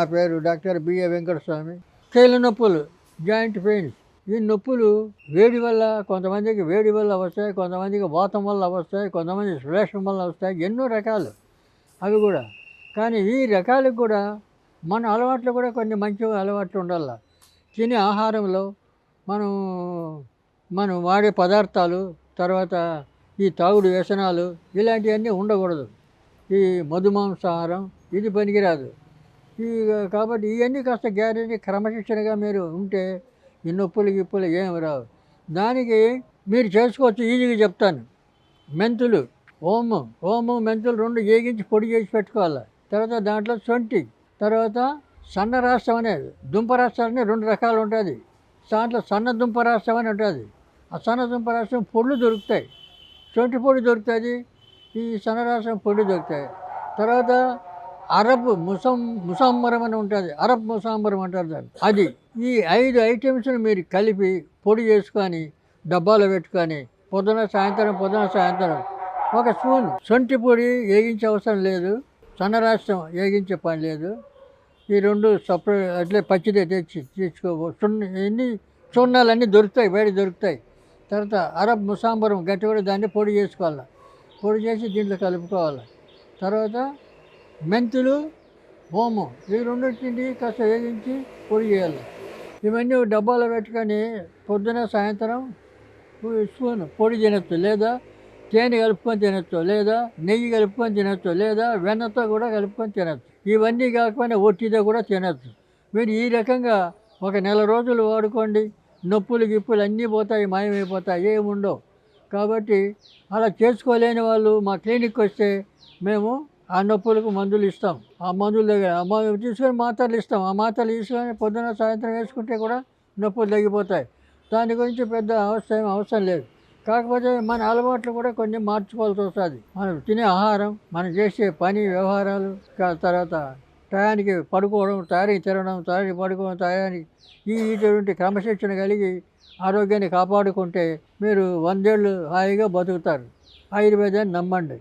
నా పేరు doctor BA Venkataswamy. కీళ్ళ నొప్పులు, జాయింట్ పెయిన్స్. ఈ నొప్పులు వేడి వల్ల, కొంతమందికి వేడి వల్ల వస్తాయి, కొంతమందికి వాతం వల్ల వస్తాయి, కొంతమంది శ్లేషం వల్ల వస్తాయి. ఎన్నో రకాలు అవి కూడా. కానీ ఈ రకాలకు కూడా మన అలవాట్లు కూడా కొన్ని మంచి అలవాట్లు ఉండాలి. తినే ఆహారంలో మనం మనం వాడే పదార్థాలు, తర్వాత ఈ తాగుడు వ్యసనాలు ఇలాంటివన్నీ ఉండకూడదు. ఈ మధుమాంసాహారం ఇది పనికిరాదు. ఈ కాబట్టి ఇవన్నీ కాస్త గ్యారెంటీ క్రమశిక్షణగా మీరు ఉంటే ఈ నొప్పులు గిప్పులు ఏమి రావు. దానికి మీరు చేసుకోవచ్చు, ఈజీగా చెప్తాను. మెంతులు, ఓము మెంతులు 2 వేగించి పొడి చేసి పెట్టుకోవాలి. తర్వాత దాంట్లో శొంఠి, తర్వాత సన్న రాష్ట్రం అనేది, దుంప రాష్ట్రాన్ని 2 రకాలు ఉంటుంది. దాంట్లో సన్న దుంప రాష్ట్రం అని ఉంటుంది. ఆ సన్న దుంప రాష్ట్రం పొళ్ళు దొరుకుతాయి, శొంఠి పొడి దొరుకుతుంది, ఈ సన్న రాష్ట్రం పొడి దొరుకుతాయి. తర్వాత అరబ్ ముసాంబరం అని ఉంటుంది, అరబ్ ముసాంబరం అంటారు దాన్ని. అది ఈ 5 ఐటమ్స్ని మీరు కలిపి పొడి చేసుకొని డబ్బాలో పెట్టుకొని పొద్దున సాయంత్రం ఒక స్పూన్ శొంఠి పొడి వేగించే అవసరం లేదు, సన్న రాష్ట్రం వేగించే పని లేదు. ఈ 2 సపరేట్ అట్లే పచ్చిదే ఎన్ని చూర్ణాలన్నీ దొరుకుతాయి, బయట దొరుకుతాయి. తర్వాత అరబ్ ముసాంబరం గట్టి కూడా దాన్ని పొడి చేసుకోవాలి, పొడి చేసి దీంట్లో కలుపుకోవాలి. తర్వాత మెంతులు, ఓము ఈ 2 కాస్త వేగించి పొడి చేయాలి. ఇవన్నీ డబ్బాలో పెట్టుకొని పొద్దున సాయంత్రం స్పూన్ పొడి తినచ్చు, లేదా తేనె కలుపుకొని తినచ్చు, లేదా నెయ్యి కలుపుకొని తినచ్చు, లేదా వెన్నతో కూడా కలుపుకొని తినచ్చు. ఇవన్నీ కాకపోయినా ఒట్టితో కూడా తినచ్చు. మీరు ఈ రకంగా ఒక నెల రోజులు వాడుకోండి, నొప్పులు గిప్పులు అన్నీ పోతాయి, మాయమైపోతాయి, ఏముండవు. కాబట్టి అలా చేసుకోలేని వాళ్ళు మా క్లినిక్కి వస్తే మేము ఆ నొప్పులకు మందులు ఇస్తాం. ఆ మందుల దగ్గర తీసుకొని మాత్రలు ఇస్తాం. ఆ మాత్రలు తీసుకొని పొద్దున సాయంత్రం వేసుకుంటే కూడా నొప్పులు తగ్గిపోతాయి. దాని గురించి పెద్ద అవసరం లేదు. కాకపోతే మన అలవాట్లు కూడా కొన్ని మార్చుకోవాల్సి వస్తుంది. మనం తినే ఆహారం, మనం చేసే పని వ్యవహారాలు, తర్వాత టయానికి పడుకోవడం, టయానికి తినడం, టయానికి పడుకోవడం, టయానికి ఇటువంటి క్రమశిక్షణ కలిగి ఆరోగ్యాన్ని కాపాడుకుంటే మీరు 100 ఏళ్ళు హాయిగా బతుకుతారు. ఆయుర్వేదాన్ని నమ్మండి.